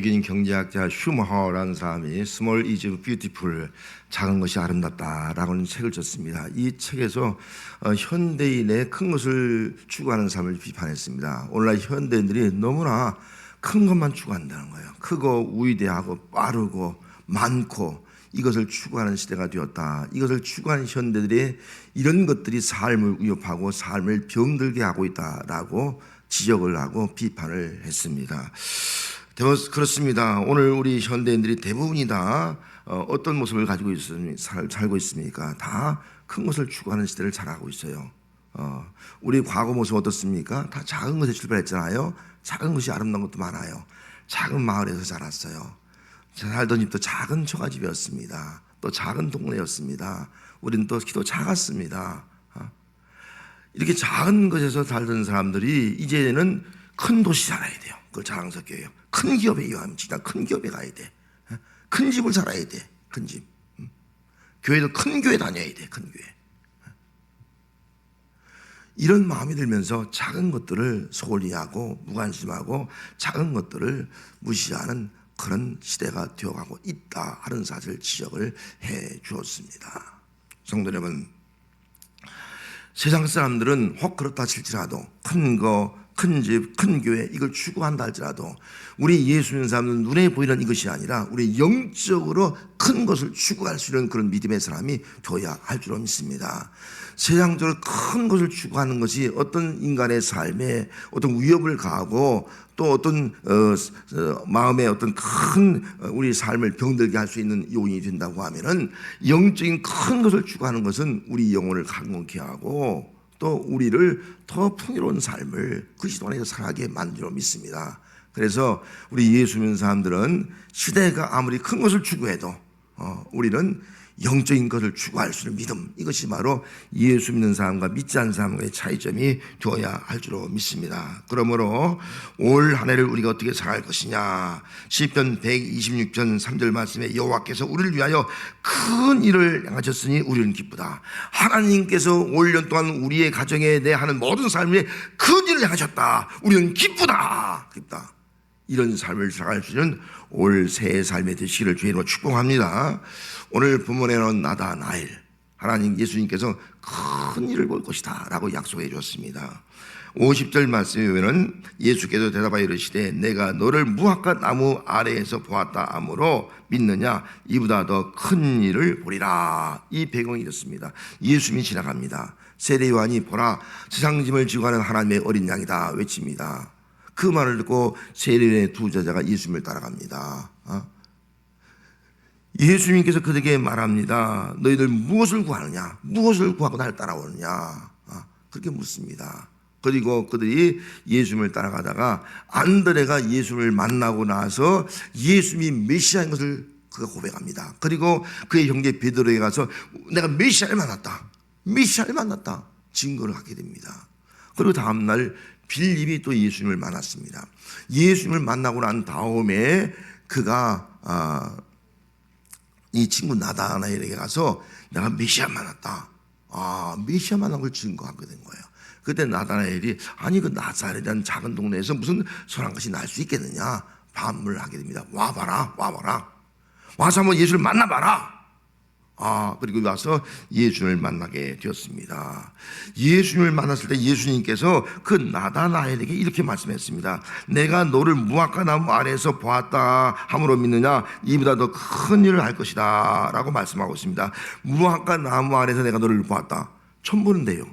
외계인 경제학자 슈머하우라는 사람이 Small is Beautiful, 작은 것이 아름답다라는 책을 썼습니다. 이 책에서 현대인의 큰 것을 추구하는 삶을 비판했습니다. 오늘날 현대인들이 너무나 큰 것만 추구한다는 거예요. 크고 위대하고 빠르고 많고 이것을 추구하는 시대가 되었다. 이것을 추구하는 현대들이 이런 것들이 삶을 위협하고 삶을 병들게 하고 있다라고 지적을 하고 비판을 했습니다. 그렇습니다. 오늘 우리 현대인들이 대부분이 다 어떤 모습을 가지고 살고 있습니까? 다 큰 것을 추구하는 시대를 살아가고 있어요. 우리 과거 모습 어떻습니까? 다 작은 것에 출발했잖아요. 작은 것이 아름다운 것도 많아요. 작은 마을에서 자랐어요. 살던 집도 작은 처가집이었습니다. 또 작은 동네였습니다. 우리는 또 키도 작았습니다. 이렇게 작은 것에서 살던 사람들이 이제는 큰 도시 살아야 돼요. 그걸 자랑스럽게 해요. 큰 기업에 이용하면 진짜 큰 기업에 가야 돼. 큰 집을 살아야 돼. 큰 집. 교회도 큰 교회 다녀야 돼. 큰 교회. 이런 마음이 들면서 작은 것들을 소홀히 하고 무관심하고 작은 것들을 무시하는 그런 시대가 되어가고 있다 하는 사실을 지적을 해 주었습니다. 성도 여러분, 세상 사람들은 혹 그렇다 칠지라도 큰 거, 큰 집, 큰 교회 이걸 추구한다 할지라도 우리 예수 믿는 사람은 눈에 보이는 이것이 아니라 우리 영적으로 큰 것을 추구할 수 있는 그런 믿음의 사람이 되어야 할 줄로 믿습니다. 세상적으로 큰 것을 추구하는 것이 어떤 인간의 삶에 어떤 위협을 가하고 또 어떤 마음에 어떤 큰 우리 삶을 병들게 할 수 있는 요인이 된다고 하면은 영적인 큰 것을 추구하는 것은 우리 영혼을 강건케 하고 또 우리를 더 풍요로운 삶을 그 시도 안에서 살아가게 만들어 믿습니다. 그래서 우리 예수 믿는 사람들은 시대가 아무리 큰 것을 추구해도 우리는 영적인 것을 추구할 수 있는 믿음, 이것이 바로 예수 믿는 사람과 믿지 않는 사람과의 차이점이 되어야 할 줄로 믿습니다. 그러므로 올 한 해를 우리가 어떻게 살아갈 것이냐, 시편 126편 3절 말씀에 여호와께서 우리를 위하여 큰 일을 행하셨으니 우리는 기쁘다. 하나님께서 올 년 동안 우리의 가정에 대하는 모든 삶에 큰 일을 행하셨다. 우리는 기쁘다. 기쁘다. 이런 삶을 살아갈 수 있는 올 새해 삶의 되시기를 주님으로 축복합니다. 오늘 본문에는 나다나엘, 하나님 예수님께서 큰 일을 볼 것이다 라고 약속해 주었습니다. 50절 말씀에 보면 예수께서 대답하여 이르시되 내가 너를 무화과 나무 아래에서 보았다 하므로 믿느냐, 이보다 더 큰 일을 보리라. 이 배경이 이렇습니다. 예수님이 지나갑니다. 세례요한이 보라 세상 짐을 지고 가는 하나님의 어린 양이다 외칩니다. 그 말을 듣고 세례요한의 두 제자가 예수님을 따라갑니다. 예수님께서 그들에게 말합니다. 너희들 무엇을 구하느냐? 무엇을 구하고 나를 따라오느냐? 그렇게 묻습니다. 그리고 그들이 예수님을 따라가다가 안드레가 예수님을 만나고 나서 예수님이 메시아인 것을 그가 고백합니다. 그리고 그의 형제 베드로에게 가서 내가 메시아를 만났다. 메시아를 만났다. 증거를 하게 됩니다. 그리고 다음날 빌립이 또 예수님을 만났습니다. 예수님을 만나고 난 다음에 그가 이 친구 나다나엘에게 가서 내가 메시아 만났다. 메시아 만난 걸 증거하게 된 거예요. 그때 나다나엘이 아니 그 나사렛이라는 작은 동네에서 무슨 선한 것이 날 수 있겠느냐 반문을 하게 됩니다. 와봐라. 와서 한번 예수를 만나봐라. 그리고 와서 예수님을 만나게 되었습니다. 예수님을 만났을 때 예수님께서 그 나다나엘에게 이렇게 말씀했습니다. 내가 너를 무화과 나무 아래에서 보았다 함으로 믿느냐, 이보다 더 큰 일을 할 것이다 라고 말씀하고 있습니다. 무화과 나무 아래에서 내가 너를 보았다. 처음 보는데요.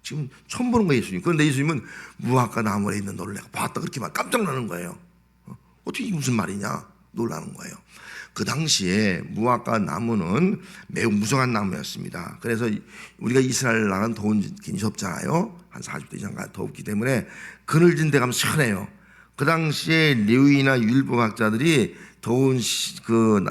지금 처음 보는 거예요, 예수님. 그런데 예수님은 무화과 나무 아래에 있는 너를 내가 봤다 그렇게 말 깜짝 놀라는 거예요. 어떻게 이게 무슨 말이냐 놀라는 거예요. 그 당시에 무화과 나무는 매우 무성한 나무였습니다. 그래서 우리가 이스라엘 나라는 더운 기간이 덥잖아요. 한 40도 이상 덥기 때문에 그늘진 데 가면 시원해요. 그 당시에 레위나 율법학자들이 더운 그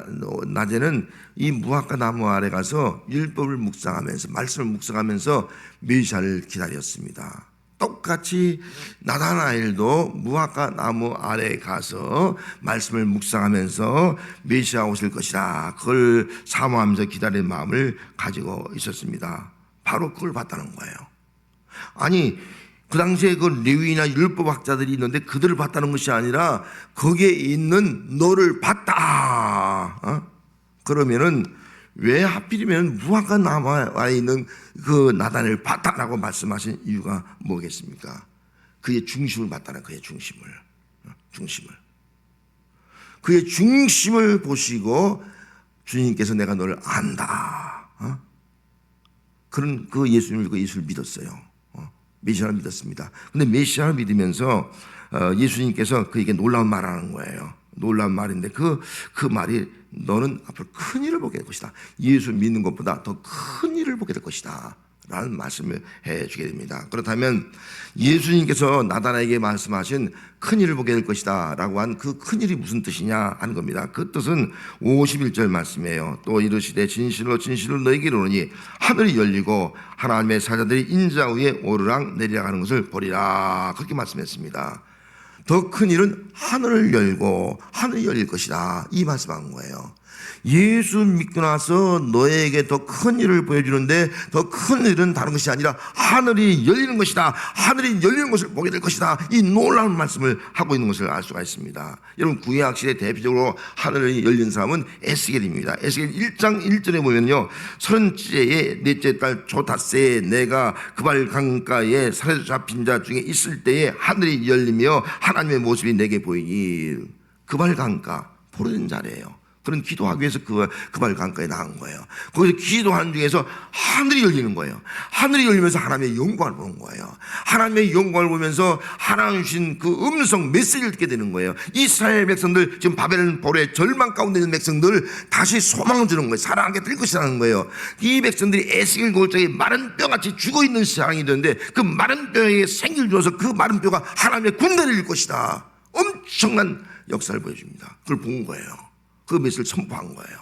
낮에는 이 무화과 나무 아래 가서 율법을 묵상하면서 말씀을 묵상하면서 메시아를 기다렸습니다. 똑같이 나다나엘도 무화과 나무 아래에 가서 말씀을 묵상하면서 메시아 오실 것이다, 그걸 사모하면서 기다리는 마음을 가지고 있었습니다. 바로 그걸 봤다는 거예요. 아니 그 당시에 그 레위나 율법 학자들이 있는데 그들을 봤다는 것이 아니라 거기에 있는 너를 봤다. 그러면은 왜 하필이면 무화과 나무에 있는 그 나단을 봤다라고 말씀하신 이유가 뭐겠습니까? 그의 중심을 봤다는, 그의 중심을. 그의 중심을 보시고 주님께서 내가 너를 안다. 그런 그 예수님을 믿고 예수를 믿었어요. 메시아를 믿었습니다. 근데 메시아를 믿으면서 예수님께서 그에게 놀라운 말을 하는 거예요. 놀라운 말인데 그 말이 너는 앞으로 큰 일을 보게 될 것이다. 예수 믿는 것보다 더 큰 일을 보게 될 것이다 라는 말씀을 해주게 됩니다. 그렇다면 예수님께서 나단에게 말씀하신 큰 일을 보게 될 것이다 라고 한 그 큰 일이 무슨 뜻이냐 하는 겁니다. 그 뜻은 51절 말씀이에요. 또 이르시되 진실로 진실로 너희에게 이르노니 하늘이 열리고 하나님의 사자들이 인자 위에 오르락 내리락 하는 것을 보리라. 그렇게 말씀했습니다. 더 큰 일은 하늘을 열고 하늘이 열릴 것이다, 이 말씀한 거예요. 예수 믿고 나서 너에게 더 큰 일을 보여주는데 더 큰 일은 다른 것이 아니라 하늘이 열리는 것이다, 하늘이 열리는 것을 보게 될 것이다, 이 놀라운 말씀을 하고 있는 것을 알 수가 있습니다. 여러분, 구약 시대 대표적으로 하늘이 열린 사람은 에스겔입니다. 에스겔 1장 1절에 보면요, 30제의 넷째 딸 조다세에 내가 그발 강가에 사로잡힌 자 중에 있을 때에 하늘이 열리며 하나님의 모습이 내게 보이니, 그발 강가 포로된 자리예요. 그런 기도하기 위해서 그발 강가에 나간 거예요. 거기서 기도하는 중에서 하늘이 열리는 거예요. 하늘이 열리면서 하나님의 영광을 보는 거예요. 하나님의 영광을 보면서 하나님 주신 그 음성 메시지를 듣게 되는 거예요. 이스라엘 백성들, 지금 바벨론 포로의 절망 가운데 있는 백성들 다시 소망을 주는 거예요. 살아나게 될 것이라는 거예요. 이 백성들이 에스겔 골짜기에 마른 뼈같이 죽어있는 상황이 되는데 그 마른 뼈에 생기를 주어서 그 마른 뼈가 하나님의 군대를 이룰 것이다, 엄청난 역사를 보여줍니다. 그걸 본 거예요. 그 메시지를 선포한 거예요.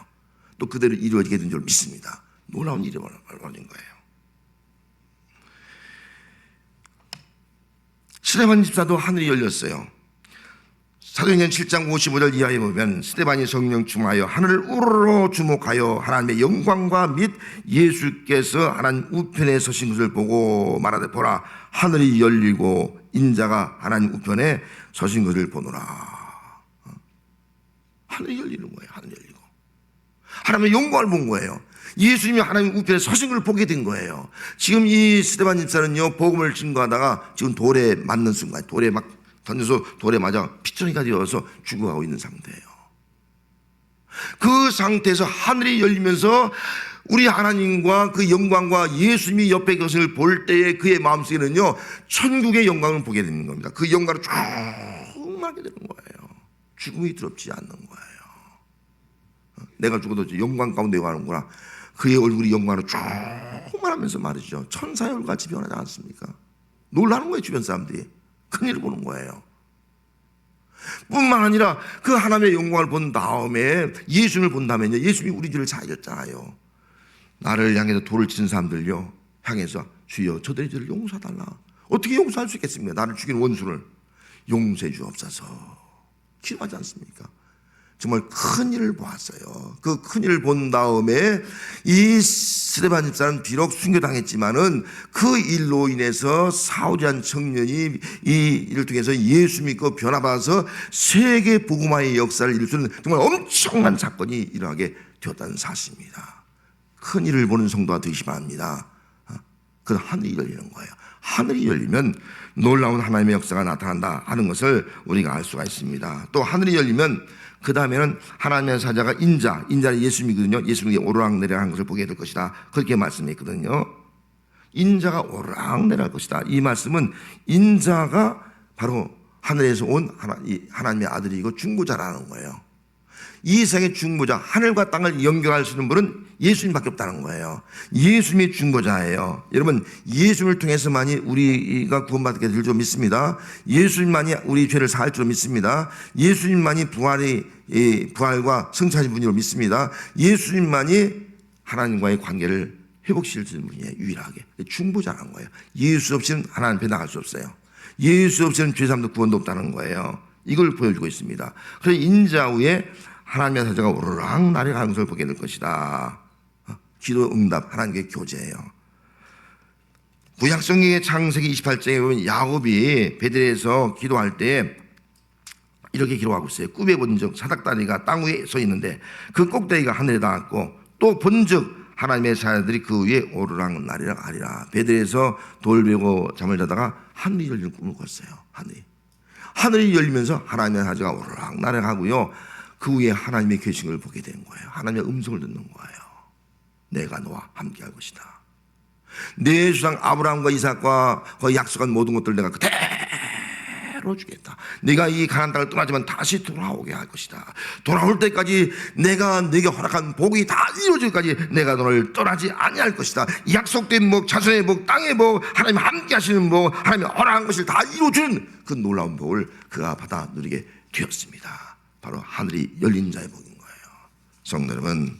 또 그대로 이루어지게 된 줄 믿습니다. 놀라운 일이 벌어진 거예요. 스데반 집사도 하늘이 열렸어요. 사도행전 7장 55절 이하에 보면 스데반이 성령 충만하여 하늘을 우러러 주목하여 하나님의 영광과 및 예수께서 하나님 우편에 서신 것을 보고 말하되 보라, 하늘이 열리고 인자가 하나님 우편에 서신 것을 보노라. 하늘이 열리는 거예요. 하늘이 열리고 하나님의 영광을 본 거예요. 예수님이 하나님 우편에 서신 걸 보게 된 거예요. 지금 이 스데반 집사는요, 복음을 증거하다가 지금 돌에 맞는 순간, 돌에 막 던져서 돌에 맞아 피투성이가 되어서 죽어가고 있는 상태예요. 그 상태에서 하늘이 열리면서 우리 하나님과 그 영광과 예수님이 옆에 것을 볼 때에 그의 마음속에는요, 천국의 영광을 보게 되는 겁니다. 그 영광을 충만하게 되는 거예요. 죽음이 두렵지 않는 거예요. 내가 죽어도 영광 가운데 가는구나. 그의 얼굴이 영광으로 충만하면서 말이죠, 천사의 얼굴같이 변하지 않습니까? 놀라는 거예요. 주변 사람들이 큰일을 보는 거예요. 뿐만 아니라 그 하나님의 영광을 본 다음에 예수님을 본 다음에 예수님이 우리 죄를 사하셨잖아요. 나를 향해서 돌을 치는 사람들요, 향해서 주여 저들의 죄를 용서해달라. 어떻게 용서할 수 있겠습니까? 나를 죽인 원수를 용서해 주옵소서 기도하지 않습니까? 정말 큰 일을 보았어요. 그 큰 일을 본 다음에 이 스데반 집사는 비록 순교당했지만은 그 일로 인해서 사울이란 청년이 이 일을 통해서 예수 믿고 변화받아서 세계 복음화의 역사를 이룰 수 있는 정말 엄청난 사건이 일어나게 되었다는 사실입니다. 큰 일을 보는 성도가 되시기 바랍니다. 그 하늘이 열리는 거예요. 하늘이 열리면 놀라운 하나님의 역사가 나타난다 하는 것을 우리가 알 수가 있습니다. 또 하늘이 열리면 그 다음에는 하나님의 사자가 인자는 예수님이거든요. 예수님이 오르락내리락 하는 것을 보게 될 것이다, 그렇게 말씀했거든요. 인자가 오르락내리락 할 것이다. 이 말씀은 인자가 바로 하늘에서 온 하나님의 아들이고 중보자라는 거예요. 이 세상의 중보자, 하늘과 땅을 연결할 수 있는 분은 예수님밖에 없다는 거예요. 예수님이 중보자예요. 여러분, 예수님을 통해서만이 우리가 구원받게 될 줄 믿습니다. 예수님만이 우리 죄를 사할 줄 믿습니다. 예수님만이 부활과 승천하신 분으로 믿습니다. 예수님만이 하나님과의 관계를 회복시킬 수 있는 분이에요. 유일하게 중보자라는 거예요. 예수 없이는 하나님 앞에 나갈 수 없어요. 예수 없이는 죄사함도 구원도 없다는 거예요. 이걸 보여주고 있습니다. 그래서 인자 후에 하나님의 사자가 오르락 내리락 하는 것을 보게 될 것이다. 기도 응답, 하나님의 교제예요. 구약성경의 창세기 28장에 보면 야곱이 베들레헴에서 기도할 때 이렇게 기록하고 있어요. 꿈에 본즉 사닥다리가 땅 위에 서 있는데 그 꼭대기가 하늘에 닿았고 또 본즉 하나님의 사자들이 그 위에 오르락날이락 하리라. 베들레헴에서 돌 베고 잠을 자다가 하늘이 열리는 꿈을 꿨어요. 하늘이 열리면서 하나님의 사자가 오르락날이락 하고요, 그 위에 하나님의 계신 걸 보게 된 거예요. 하나님의 음성을 듣는 거예요. 내가 너와 함께 할 것이다. 내 조상 아브라함과 이삭과 그 약속한 모든 것들 내가 그대로 주겠다. 네가 이 가나안 땅을 떠나지만 다시 돌아오게 할 것이다. 돌아올 때까지 내가 네게 허락한 복이 다 이루어질 때까지 내가 너를 떠나지 아니할 것이다. 약속된 복, 자손의 복, 땅의 복, 하나님 함께 하시는 복, 하나님이 허락한 것을 다 이루어주는 그 놀라운 복을 그가 받아 누리게 되었습니다. 바로 하늘이 열린 자의 복인 거예요. 성도 여러분,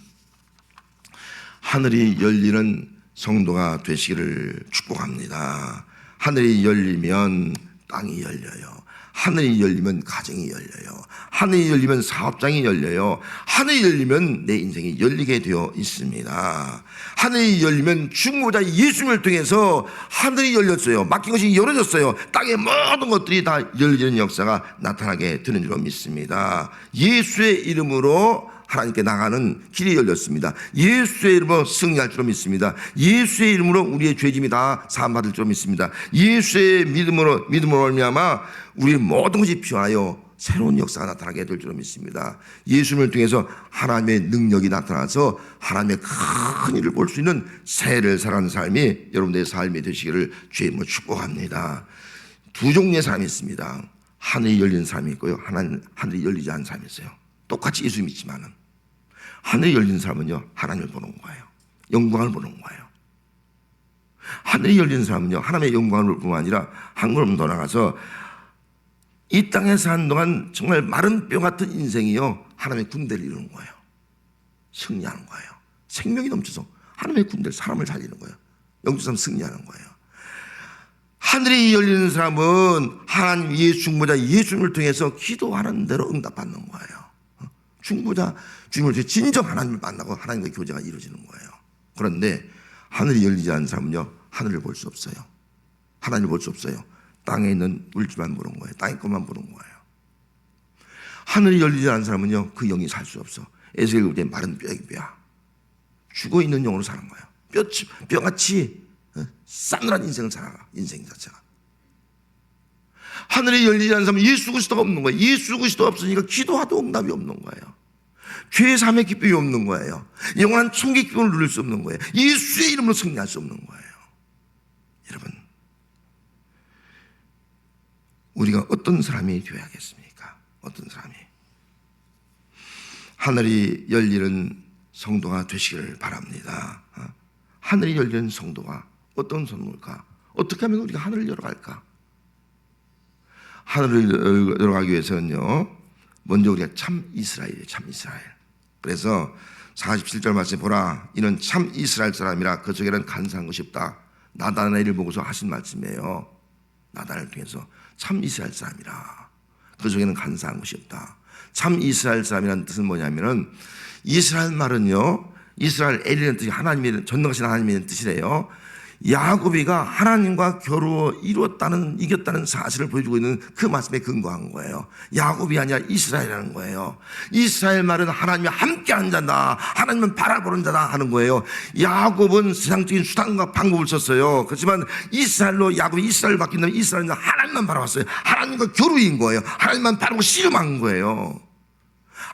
하늘이 열리는 성도가 되시기를 축복합니다. 하늘이 열리면 땅이 열려요. 하늘이 열리면 가정이 열려요. 하늘이 열리면 사업장이 열려요. 하늘이 열리면 내 인생이 열리게 되어 있습니다. 하늘이 열리면 중보자 예수님을 통해서 하늘이 열렸어요. 막힌 것이 열어졌어요. 땅의 모든 것들이 다 열리는 역사가 나타나게 되는 줄 믿습니다. 예수의 이름으로 하나님께 나가는 길이 열렸습니다. 예수의 이름으로 승리할 줄 믿습니다. 예수의 이름으로 우리의 죄짐이 다 사함받을 줄 믿습니다. 예수의 믿음으로 말미암아 우리의 모든 것이 피하여 새로운 역사가 나타나게 될 줄 믿습니다. 예수님을 통해서 하나님의 능력이 나타나서 하나님의 큰 일을 볼 수 있는 새해를 살아가는 삶이 여러분들의 삶이 되시기를 주의 이름으로 축복합니다. 두 종류의 사람이 있습니다. 하늘이 열린 사람이 있고요, 하늘이 열리지 않은 사람이 있어요. 똑같이 예수 믿지만은 하늘이 열린 사람은요, 하나님을 보는 거예요. 영광을 보는 거예요. 하늘이 열린 사람은요, 하나님의 영광을 뿐만 아니라 한 걸음 더 나가서 이 땅에 사는 동안 정말 마른 뼈 같은 인생이요, 하나님의 군대를 이루는 거예요. 승리하는 거예요. 생명이 넘쳐서 하나님의 군대를, 사람을 살리는 거예요. 영적으로 승리하는 거예요. 하늘이 열리는 사람은 하나님 중보자 예수님을 통해서 기도하는 대로 응답받는 거예요. 중보자 주님을 통해 진정 하나님을 만나고 하나님과 교제가 이루어지는 거예요. 그런데 하늘이 열리지 않은 사람은요, 하늘을 볼 수 없어요. 하나님을 볼 수 없어요. 땅에 있는 물질만 보는 거예요. 땅의 것만 보는 거예요. 하늘이 열리지 않은 사람은요, 그 영이 살 수 없어. 에스겔 그때 마른 뼈야. 죽어 있는 영으로 사는 거예요. 뼈같이 싸늘한 인생을 살아가. 인생 자체가. 하늘이 열리지 않는 사람은 예수 그리스도가 없는 거예요. 예수 그리스도가 없으니까 기도하도 응답이 없는 거예요. 죄의 삶의 기쁨이 없는 거예요. 영원한 총기 기쁨을 누릴 수 없는 거예요. 예수의 이름으로 승리할 수 없는 거예요. 여러분, 우리가 어떤 사람이 되어야겠습니까? 어떤 사람이? 하늘이 열리는 성도가 되시기를 바랍니다. 하늘이 열리는 성도가 어떤 성도일까? 어떻게 하면 우리가 하늘을 열어갈까? 하늘을 열어가기 위해서는요, 먼저 우리가 참 이스라엘이에요. 참 이스라엘. 그래서 47절 말씀에 보라, 이는 참 이스라엘 사람이라 그 속에는 간사한 것이 없다. 나다나엘을 보고서 하신 말씀이에요. 나단을 통해서 참 이스라엘 사람이라 그 속에는 간사한 것이 없다. 참 이스라엘 사람이라는 뜻은 뭐냐면은, 이스라엘 말은요, 이스라엘 엘이라는 뜻이 하나님의, 전능하신 하나님의 뜻이래요. 야곱이가 하나님과 겨루어 이겼다는 사실을 보여주고 있는 그 말씀에 근거한 거예요. 야곱이 아니라 이스라엘이라는 거예요. 이스라엘 말은 하나님이 함께하는 자다, 하나님은 바라보는 자다 하는 거예요. 야곱은 세상적인 수단과 방법을 썼어요. 그렇지만 야곱이 이스라엘을 바뀐다면 이스라엘은 하나님만 바라봤어요. 하나님과 교류인 거예요. 하나님만 바라보고 씨름한 거예요.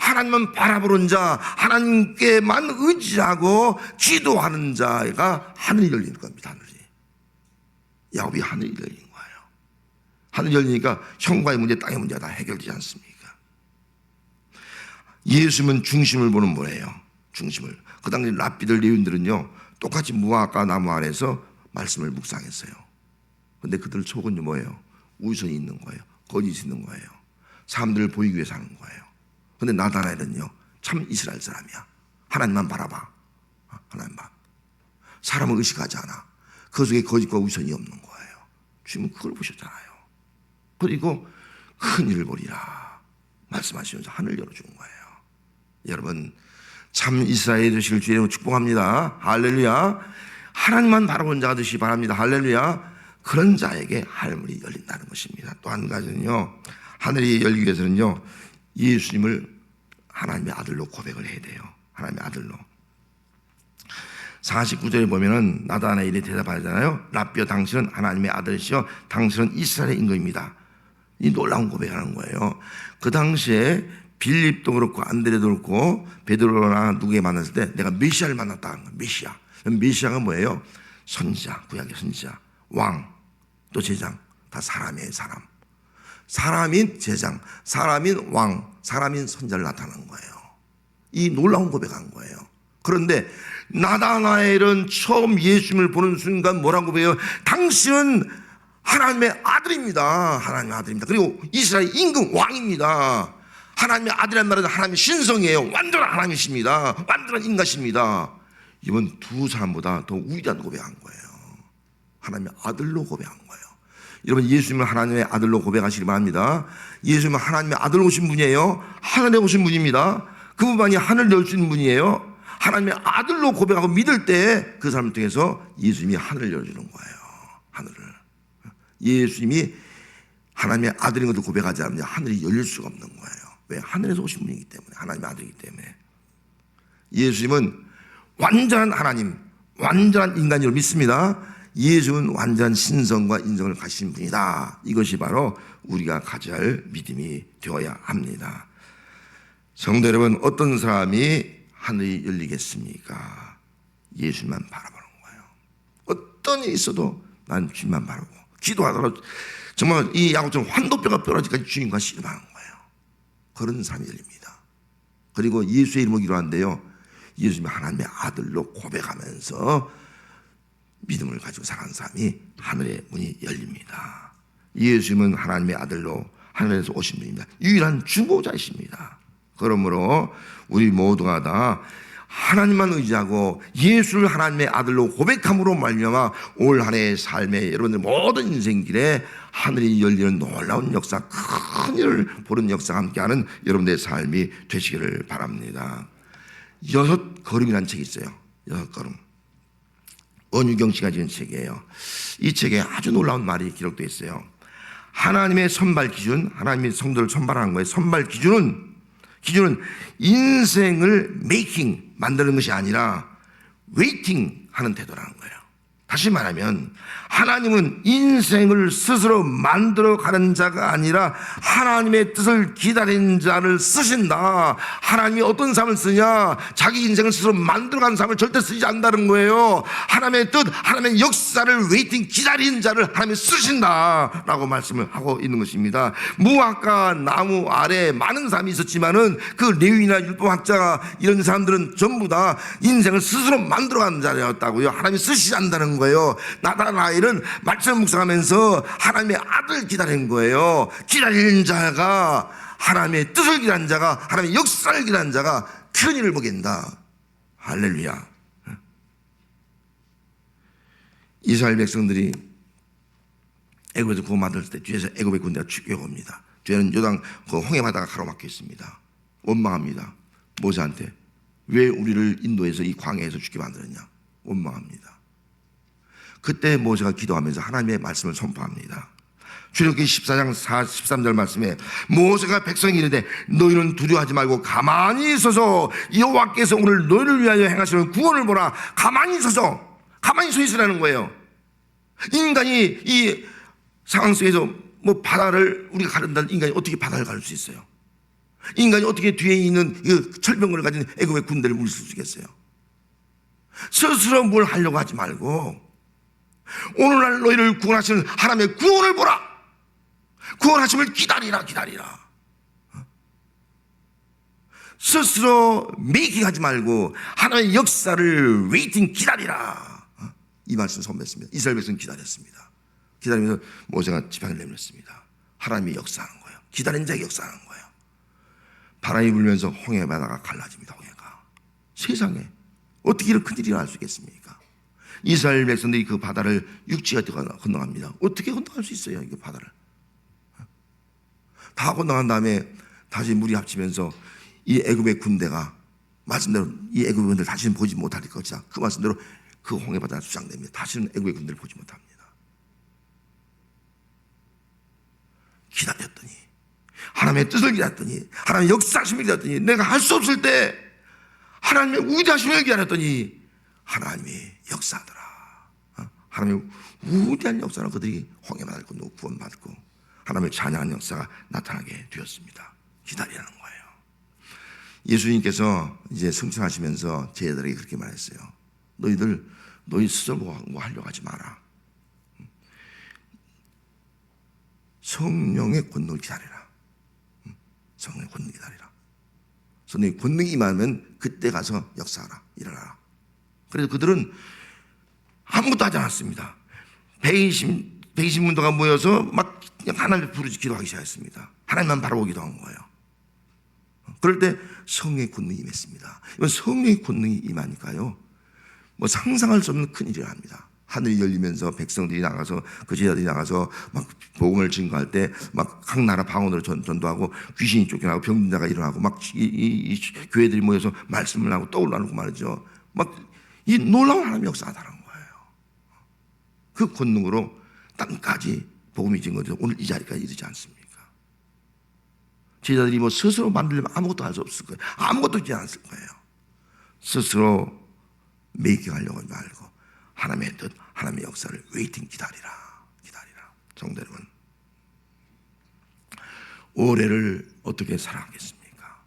하나님만 바라보는 자, 하나님께만 의지하고 기도하는 자가 하늘이 열리는 겁니다. 하늘이. 야곱이 하늘이 열린 거예요. 하늘이 열리니까 형과의 문제, 땅의 문제가 다 해결되지 않습니까? 예수님은 중심을 보는 분이에요. 중심을. 그 당시 랍비들, 레위인들은요, 똑같이 무화과 나무 아래서 말씀을 묵상했어요. 그런데 그들 속은요 뭐예요? 우선이 있는 거예요. 거짓이 있는 거예요. 사람들을 보이기 위해서 하는 거예요. 근데 나다나엘은요, 참 이스라엘 사람이야. 하나님만 바라봐. 하나님만. 사람을 의식하지 않아. 그 속에 거짓과 우선이 없는 거예요. 주님은 그걸 보셨잖아요. 그리고 큰 일을 보리라 말씀하시면서 하늘 열어준 거예요. 여러분, 참 이스라엘 되시길 주의 이름으로 축복합니다. 할렐루야. 하나님만 바라보는 자가 되시기 바랍니다. 할렐루야. 그런 자에게 하늘문이 열린다는 것입니다. 또 한 가지는요, 하늘이 열리기 위해서는요, 예수님을 하나님의 아들로 고백을 해야 돼요. 하나님의 아들로. 49절에 보면은 나다나엘이 대답하잖아요. 라비여, 당신은 하나님의 아들이시여 당신은 이스라엘의 임금입니다. 이 놀라운 고백하는 거예요. 그 당시에 빌립도 그렇고 안드레도 그렇고 베드로나 누구에 만났을 때 내가 메시아를 만났다는 거예요. 메시아. 메시아가 뭐예요? 선지자, 구약의 선지자, 왕, 또 제장, 다 사람이에요. 사람. 사람인 제장, 사람인 왕, 사람인 선지자를 나타난 거예요. 이 놀라운 고백한 거예요. 그런데 나다나엘은 처음 예수님을 보는 순간 뭐라고 고백해요? 당신은 하나님의 아들입니다. 하나님의 아들입니다. 그리고 이스라엘 임금 왕입니다. 하나님의 아들이란 말은 하나님의 신성이에요. 완전한 하나님이십니다. 완전한 인가십니다. 이번 두 사람보다 더 위대한 고백한 거예요. 하나님의 아들로 고백한 거예요. 여러분, 예수님을 하나님의 아들로 고백하시기 바랍니다. 예수님은 하나님의 아들로 오신 분이에요. 하늘에 오신 분입니다. 그분만이 하늘을 열 수 있는 분이에요. 하나님의 아들로 고백하고 믿을 때 그 사람을 통해서 예수님이 하늘을 열어주는 거예요. 하늘을. 예수님이 하나님의 아들인 것을 고백하지 않으면 하늘이 열릴 수가 없는 거예요. 왜? 하늘에서 오신 분이기 때문에, 하나님의 아들이기 때문에. 예수님은 완전한 하나님, 완전한 인간으로 믿습니다. 예수는 완전한 신성과 인성을 가진 분이다. 이것이 바로 우리가 가져야 할 믿음이 되어야 합니다. 성도 여러분, 어떤 사람이 하늘이 열리겠습니까? 예수만 바라보는 거예요. 어떤 일이 있어도 난 주님만 바라보고, 기도하더라도 정말 이 야곱처럼 환도뼈가 뼈라지까지 주님과 씨름하는 거예요. 그런 사람이 열립니다. 그리고 예수의 이름으로 기도하는데요, 예수님이 하나님의 아들로 고백하면서 믿음을 가지고 살아가는 사람이 하늘의 문이 열립니다. 예수님은 하나님의 아들로 하늘에서 오신 분입니다. 유일한 중보자이십니다. 그러므로 우리 모두가 다 하나님만 의지하고 예수를 하나님의 아들로 고백함으로 말미암아 올 한 해의 삶에 여러분들 모든 인생길에 하늘이 열리는 놀라운 역사, 큰 일을 보는 역사가 함께하는 여러분들의 삶이 되시기를 바랍니다. 6걸음이라는 책이 있어요. 6걸음. 원유경 씨가 지은 책이에요. 이 책에 아주 놀라운 말이 기록되어 있어요. 하나님의 선발 기준, 하나님의 성도를 선발하는 거예요. 선발 기준은 인생을 만드는 것이 아니라 웨이팅 하는 태도라는 거예요. 다시 말하면 하나님은 인생을 스스로 만들어가는 자가 아니라 하나님의 뜻을 기다리는 자를 쓰신다. 하나님이 어떤 삶을 쓰냐? 자기 인생을 스스로 만들어가는 삶을 절대 쓰지 않는다는 거예요. 하나님의 뜻, 하나님의 역사를 웨이팅 기다리는 자를 하나님이 쓰신다라고 말씀을 하고 있는 것입니다. 무화과 나무 아래 많은 사람이 있었지만은 그 레위나 율법학자가 이런 사람들은 전부 다 인생을 스스로 만들어가는 자였다고요. 하나님이 쓰시지 않는다는 거예요. 나다나엘은 말씀을 묵상하면서 하나님의 아들을 기다리는 거예요. 기다리는 자가, 하나님의 뜻을 기다리는 자가, 하나님의 역사를 기다리는 자가 큰 일을 보게 된다. 할렐루야. 이스라엘 백성들이 애굽에서 구원받을 때 뒤에서 애굽의 군대가 추격합니다. 뒤에는 요단 그 홍해 바다가 가로막혀 있습니다. 원망합니다. 모세한테 왜 우리를 인도해서 이 광야에서 죽게 만들었냐. 원망합니다. 그때 모세가 기도하면서 하나님의 말씀을 선포합니다. 출애굽기 14장 13절 말씀에 모세가 백성이 이르되 너희는 두려워하지 말고 가만히 있어서 여호와께서 오늘 너희를 위하여 행하시는 구원을 보라. 가만히 서 있으라는 거예요. 인간이 이 상황 속에서 뭐 바다를 우리가 가른다는, 인간이 어떻게 바다를 가를 수 있어요? 인간이 어떻게 뒤에 있는 그 철병을 가진 애굽의 군대를 물릴 수 있겠어요? 스스로 뭘 하려고 하지 말고 오늘날 너희를 구원하시는 하나님의 구원을 보라. 구원하심을 기다리라. 스스로 메이킹하지 말고 하나님의 역사를 웨이팅 기다리라. 이 말씀 선배했습니다. 이스라엘 백성은 기다렸습니다. 기다리면서 모세가 지팡이를 내밀었습니다. 하나님이 역사하는 거예요. 기다린 자에게 역사하는 거예요. 바람이 불면서 홍해 바다가 갈라집니다. 홍해가. 세상에 어떻게 이런 큰일이 날 수 있겠습니까? 이스라엘 백성들이 그 바다를 육지가 건너갑니다. 어떻게 건너갈 수 있어요? 이 바다를 다 건너간 다음에 다시 물이 합치면서 이 애굽의 군대가 말씀대로 이 애굽의 군대를 다시는 보지 못할 것이다. 그 말씀대로 그 홍해바다가 수장됩니다. 다시는 애국의 군대를 보지 못합니다. 기다렸더니, 하나님의 뜻을 기다렸더니, 하나님의 역사심을 기다렸더니, 내가 할 수 없을 때 하나님의 위대하심을 기다렸더니 하나님이 역사하더라. 하나님의 위대한 역사로 그들이 홍해바다를 건너고 구원받고 하나님의 찬양하는 역사가 나타나게 되었습니다. 기다리라는 거예요. 예수님께서 이제 승천하시면서 제자들에게 그렇게 말했어요. 너희 스스로 뭐 하려고 하지 마라. 성령의 권능을 기다리라. 성령의 권능을 기다리라. 성령의 권능이 임하면 그때 가서 역사하라. 일어나라. 그래서 그들은 아무것도 하지 않았습니다. 120문도가 모여서 막 하나님을 부르짖 기도하기 시작했습니다. 하나님만 바라보고 기도한 거예요. 그럴 때 성령의 권능이 임했습니다. 이건 성령의 권능이 임하니까요, 뭐 상상할 수 없는 큰일이 납니다. 하늘이 열리면서 백성들이 나가서, 그 제자들이 나가서 막 복음을 증거할 때 막 각 나라 방언으로 전도하고 귀신이 쫓겨나고 병든 자가 일어나고 막 이 교회들이 모여서 말씀을 하고 떠올라놓고 말이죠. 막 이 놀라운 하나님의 역사하다는 거예요. 그 권능으로 땅까지 복음이 증거돼서 오늘 이 자리까지 이르지 않습니까? 제자들이 뭐 스스로 만들려면 아무것도 할 수 없을 거예요. 아무것도 있지 않았을 거예요. 스스로 메이킹하려고 하지 말고 하나님의 뜻, 하나님의 역사를 웨이팅, 기다리라. 성도 여러분, 올해를 어떻게 살아가겠습니까?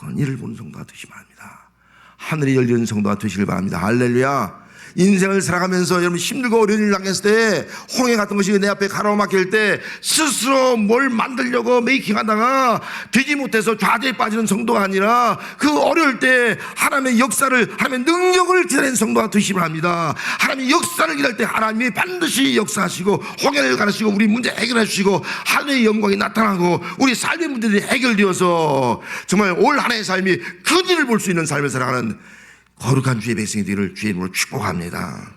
큰 일을 보는 성도가 되시기 바랍니다. 하늘이 열리는 성도가 되시길 바랍니다. 할렐루야. 인생을 살아가면서 여러분 힘들고 어려운 일을 당했을 때, 홍해 같은 것이 내 앞에 가로막힐 때 스스로 뭘 만들려고 메이킹하다가 되지 못해서 좌절에 빠지는 성도가 아니라 그 어려울 때 하나님의 역사를, 하나님의 능력을 기다리는 성도가 되시기 바랍니다. 하나님의 역사를 기다릴 때 하나님이 반드시 역사하시고 홍해를 가르치고 우리 문제 해결해 주시고 하나님의 영광이 나타나고 우리 삶의 문제들이 해결되어서 정말 올 한 해의 삶이 그 일을 볼 수 있는 삶을 살아가는 거룩한 주의 백성이 되기를 주의 이름으로 축복합니다.